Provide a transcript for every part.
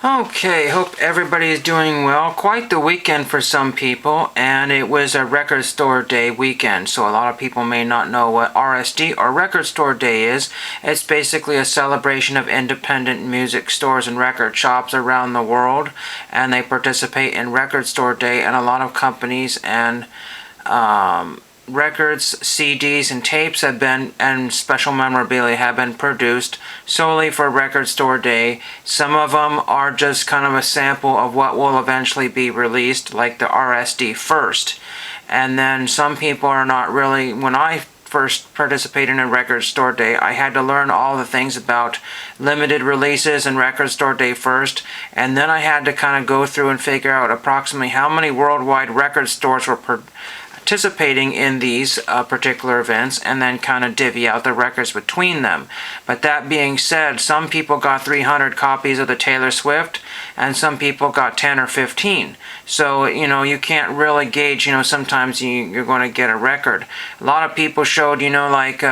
Okay, hope everybody is doing well. Quite the weekend for some people, and it was a record store day weekend, so a lot of people may not know what RSD or record store day is. It's basically a celebration of independent music stores and record shops around the world, and they participate in record store day, and a lot of companies and records, CDs, and tapes and special memorabilia have been produced solely for Record Store Day. Some of them are just kind of a sample of what will eventually be released, like the RSD first. And then some people are not really, when I first participated in a Record Store Day, I had to learn all the things about limited releases and Record Store Day first, and then I had to kind of go through and figure out approximately how many worldwide record stores were participating in these particular events, and then kind of divvy out the records between them. But that being said, some people got 300 copies of the Taylor Swift, and some people got 10 or 15. So, you can't really gauge, sometimes you're going to get a record. A lot of people showed, like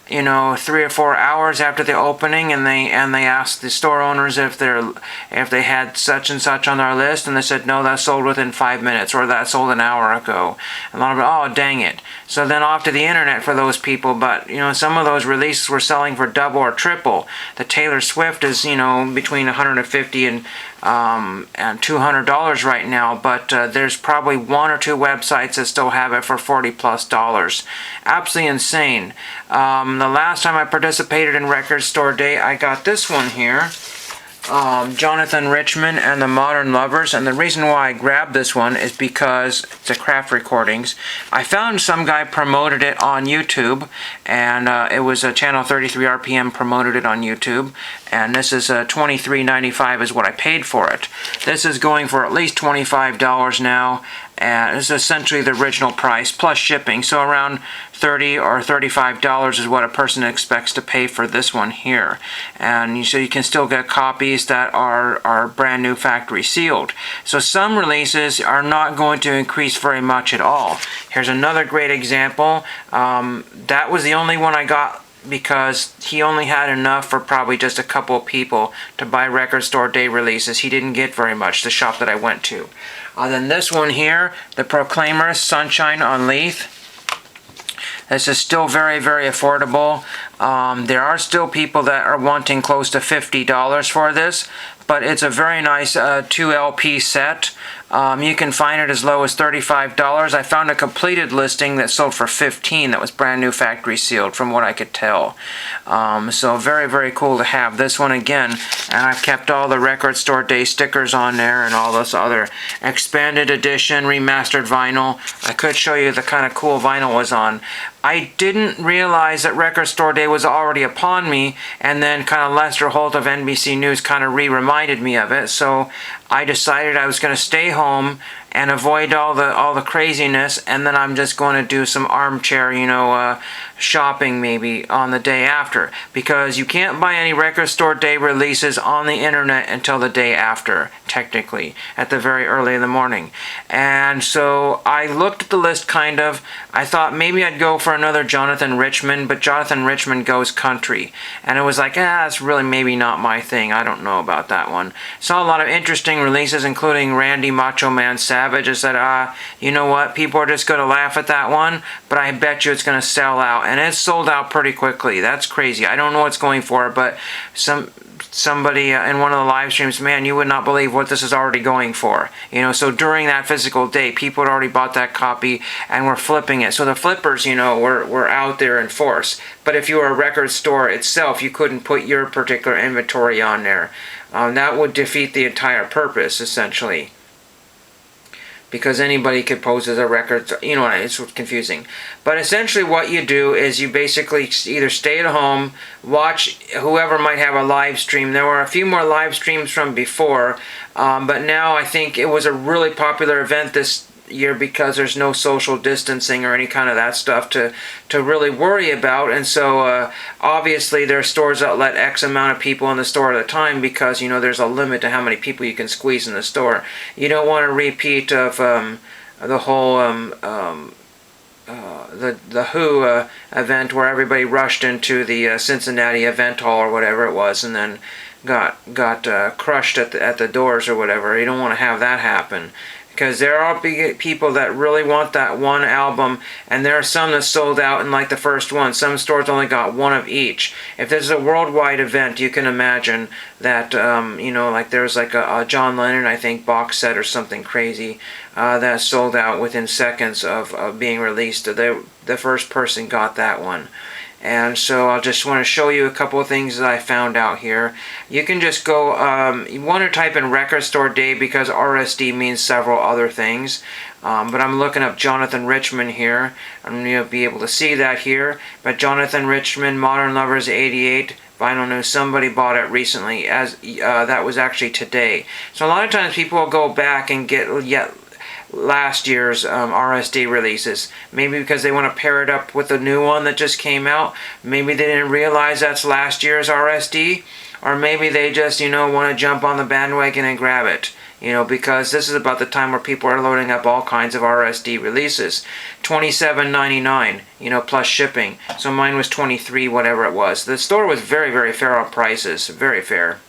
3 or 4 hours after the opening, and they asked the store owners if they had such and such on their list, and they said no, that sold within 5 minutes, or that sold an hour ago. And a lot of them, oh dang it. So then off to the internet for those people, but some of those releases were selling for double or triple. The Taylor Swift is between $150 and $200 right now, but there's probably one or two websites that still have it for $40+. Absolutely insane. The last time I participated in Record Store Day, I got this one here. Jonathan Richman and the Modern Lovers, and the reason why I grabbed this one is because it's a Craft Recordings. I found some guy promoted it on YouTube, and it was a channel 33 RPM promoted it on YouTube, and this is $23.95 is what I paid for it. This is going for at least $25 now, and it's essentially the original price plus shipping, so around $30 or $35 is what a person expects to pay for this one here. And so you can still get copies that are brand new factory sealed. So some releases are not going to increase very much at all. Here's another great example. That was the only one I got because he only had enough for probably just a couple of people to buy Record Store Day releases. He didn't get very much, the shop that I went to. Then this one here, the Proclaimers, Sunshine on Leith. This is still very, very affordable. There are still people that are wanting close to $50 for this, but it's a very nice 2 LP set. You can find it as low as $35. I found a completed listing that sold for $15 that was brand new factory sealed from what I could tell. So very, very cool to have this one again. And I've kept all the Record Store Day stickers on there and all this other expanded edition, remastered vinyl. I could show you the kind of cool vinyl was on. I didn't realize that Record Store Day was already upon me, and then kind of Lester Holt of NBC News kind of reminded me of it, so I decided I was going to stay home and avoid all the craziness, and then I'm just going to do some armchair, shopping maybe on the day after, because you can't buy any Record Store Day releases on the internet until the day after, technically, at the very early in the morning. And so I looked at the list kind of. I thought maybe I'd go for another Jonathan Richman, but Jonathan Richman goes country, and it was like, that's really maybe not my thing. I don't know about that one. Saw a lot of interesting releases, including Randy Macho Man Savage. I said, you know what, people are just going to laugh at that one, but I bet you it's going to sell out, and it's sold out pretty quickly. That's crazy. I don't know what's going for, but somebody in one of the live streams, man, you would not believe what this is already going for. So during that physical day, people had already bought that copy and were flipping it. So the flippers, were out there in force. But if you were a record store itself, you couldn't put your particular inventory on there. That would defeat the entire purpose, essentially, because anybody could pose as a record, it's confusing. But essentially what you do is you basically either stay at home, watch whoever might have a live stream. There were a few more live streams from before, but now I think it was a really popular event this year because there's no social distancing or any kind of that stuff to really worry about, and so obviously there are stores that let X amount of people in the store at a time because there's a limit to how many people you can squeeze in the store. You don't want a repeat of the whole the Who event where everybody rushed into the Cincinnati event hall or whatever it was, and then got crushed at the doors or whatever. You don't want to have that happen, because there are people that really want that one album, and there are some that sold out in like the first one. Some stores only got one of each. If this is a worldwide event, you can imagine that, like there's like a John Lennon, I think, box set or something crazy that sold out within seconds of being released. The first person got that one. And so I just want to show you a couple of things that I found out here. You can just go, you want to type in record store day because RSD means several other things. But I'm looking up Jonathan Richman here. I'm going to be able to see that here. But Jonathan Richman, Modern Lovers 88. Vinyl News, somebody bought it recently, as that was actually today. So a lot of times people will go back and get last year's RSD releases. Maybe because they want to pair it up with the new one that just came out. Maybe they didn't realize that's last year's RSD. Or maybe they just, want to jump on the bandwagon and grab it. Because this is about the time where people are loading up all kinds of RSD releases. $27.99, plus shipping. So mine was $23, whatever it was. The store was very, very fair on prices. Very fair.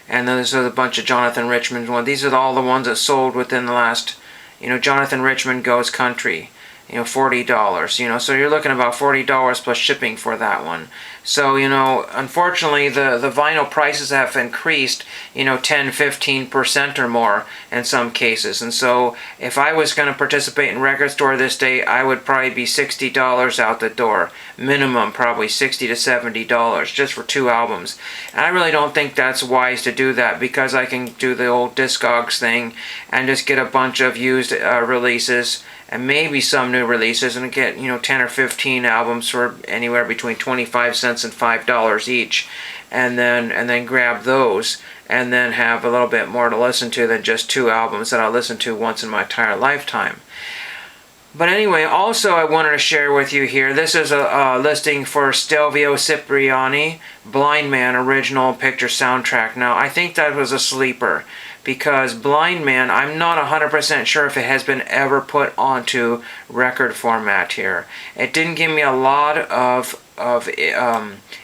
And then there's a bunch of Jonathan Richman ones. These are all the ones that sold within the last, Jonathan Richman Goes Country. $40, so you're looking about $40 plus shipping for that one. So, unfortunately the vinyl prices have increased, 10-15% or more in some cases. And so if I was going to participate in Record Store this day, I would probably be $60 out the door. Minimum probably $60 to $70 just for 2 albums. And I really don't think that's wise to do that, because I can do the old Discogs thing and just get a bunch of used releases and maybe some new releases, and get 10 or 15 albums for anywhere between 25 cents and $5 each, and then grab those, and then have a little bit more to listen to than just 2 albums that I'll listen to once in my entire lifetime. But anyway, also I wanted to share with you here, this is a listing for Stelvio Cipriani, Blind Man original picture soundtrack. Now, I think that was a sleeper, because Blind Man, I'm not 100% sure if it has been ever put onto record format here. It didn't give me a lot of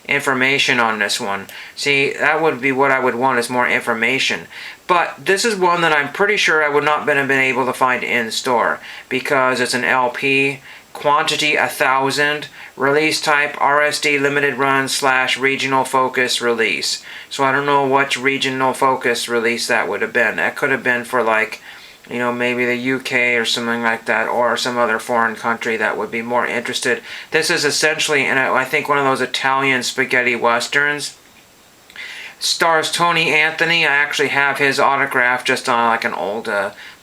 information on this one. See, that would be what I would want, is more information. But this is one that I'm pretty sure I would not have been able to find in store, because it's an LP, quantity 1,000, release type RSD limited run / regional focus release. So I don't know what regional focus release that would have been. That could have been for like, maybe the UK or something like that, or some other foreign country that would be more interested. This is essentially, I think, one of those Italian spaghetti westerns. Stars Tony Anthony. I actually have his autograph just on like an old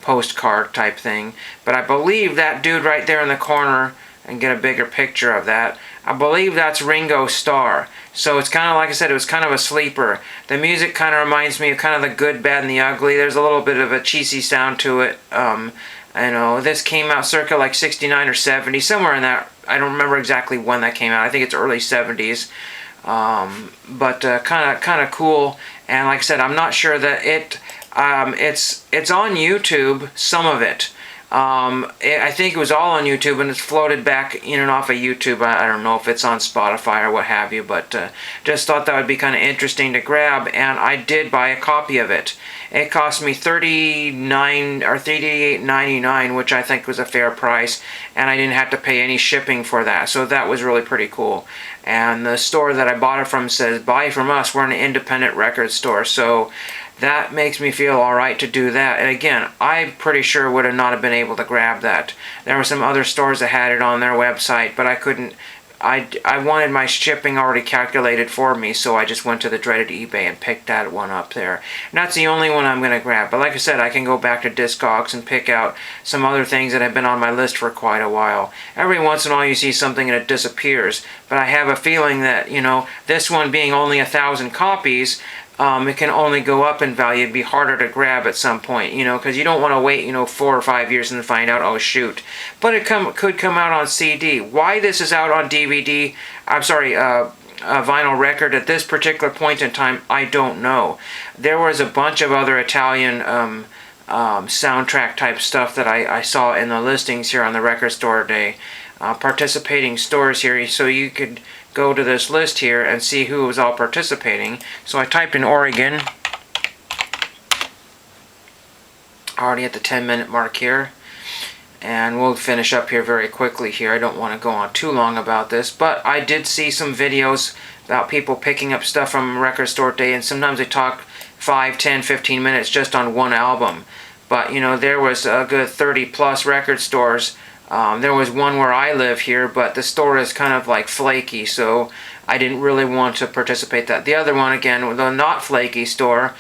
postcard type thing. But I believe that dude right there in the corner, and get a bigger picture of that, I believe that's Ringo Starr. So it's kind of, like I said, it was kind of a sleeper. The music kind of reminds me of kind of the Good, Bad, and the Ugly. There's a little bit of a cheesy sound to it. This came out circa like 69 or 70, somewhere in that. I don't remember exactly when that came out. I think it's early 70s. But kind of cool. And like I said, I'm not sure that it's on YouTube, some of it. I think it was all on YouTube, and it's floated back in and off of YouTube. I don't know if it's on Spotify or what have you, but just thought that would be kind of interesting to grab, and I did buy a copy of it. It cost me $39 or $38.99, which I think was a fair price, and I didn't have to pay any shipping for that, so that was really pretty cool. And the store that I bought it from says, "Buy from us, we're an independent record store," so that makes me feel alright to do that. And again, I'm pretty sure would have not have been able to grab that. There were some other stores that had it on their website, but I couldn't. I wanted my shipping already calculated for me, so I just went to the dreaded eBay and picked that one up there. And that's the only one I'm going to grab. But like I said, I can go back to Discogs and pick out some other things that have been on my list for quite a while. Every once in a while you see something and it disappears. But I have a feeling that, this one being only 1,000 copies, it can only go up in value. It'd be harder to grab at some point, because you don't want to wait, 4 or 5 years and then find out, oh shoot. But it could come out on CD. Why this is out on DVD, vinyl record at this particular point in time, I don't know. There was a bunch of other Italian soundtrack type stuff that I saw in the listings here on the record store day. Participating stores here, so you could go to this list here and see who was all participating. So I typed in Oregon. Already at the 10-minute mark here. And we'll finish up here very quickly here. I don't want to go on too long about this, but I did see some videos about people picking up stuff from Record Store Day, and sometimes they talk 5, 10, 15 minutes just on one album. But, you know, there was a good 30 plus record stores. There was one where I live here, but the store is kind of like flaky, so I didn't really want to participate that. The other one, again, the not flaky store,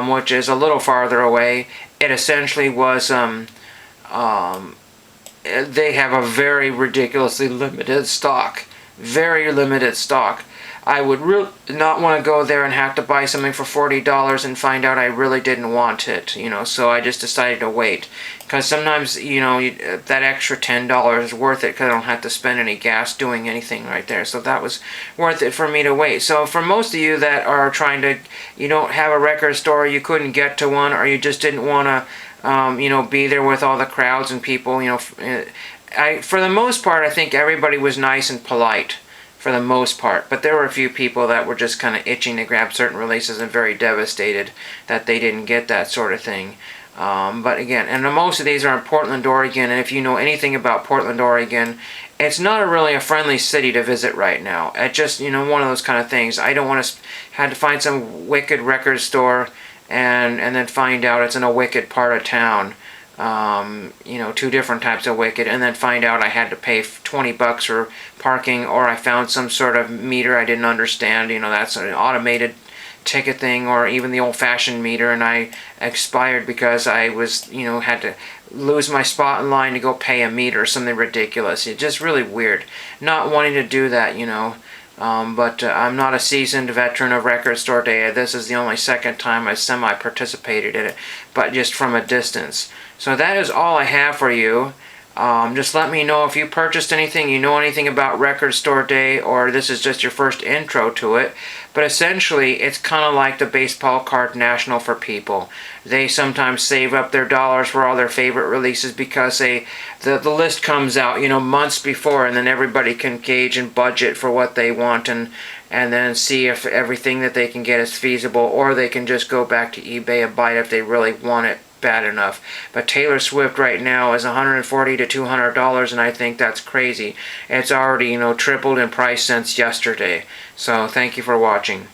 which is a little farther away, it essentially was, they have a very ridiculously limited stock. Very limited stock. I would really not want to go there and have to buy something for $40 and find out I really didn't want it, you know, so I just decided to wait. Because sometimes, you know, that extra $10 is worth it because I don't have to spend any gas doing anything right there. So that was worth it for me to wait. So for most of you that are trying to, you don't have a record store, you couldn't get to one, or you just didn't want to, you know, be there with all the crowds and people, you know, for the most part, I think everybody was nice and polite. For the most part, but there were a few people that were just kind of itching to grab certain releases and very devastated that they didn't get that sort of thing. But again, and most of these are in Portland, Oregon, and if you know anything about Portland, Oregon, it's not really a friendly city to visit right now. It's just, you know, one of those kind of things. I don't want to had to find some wicked record store and then find out it's in a wicked part of town. You know, 2 different types of wicked, and then find out I had to pay $20 for parking, or I found some sort of meter I didn't understand, you know, that's an automated ticket thing, or even the old-fashioned meter, and I expired because I was, you know, had to lose my spot in line to go pay a meter or something ridiculous. It's just really weird. Not wanting to do that, you know. But I'm not a seasoned veteran of Record Store Day. This is the only second time I semi-participated in it, but just from a distance. So that is all I have for you. Just let me know if you purchased anything, you know anything about Record Store Day, or this is just your first intro to it. But essentially, it's kind of like the baseball card national for people. They sometimes save up their dollars for all their favorite releases because the list comes out, you know, months before, and then everybody can gauge and budget for what they want, and then see if everything that they can get is feasible, or they can just go back to eBay and buy it if they really want it bad enough. But Taylor Swift right now is $140 to $200, and I think that's crazy. It's already, you know, tripled in price since yesterday. So thank you for watching.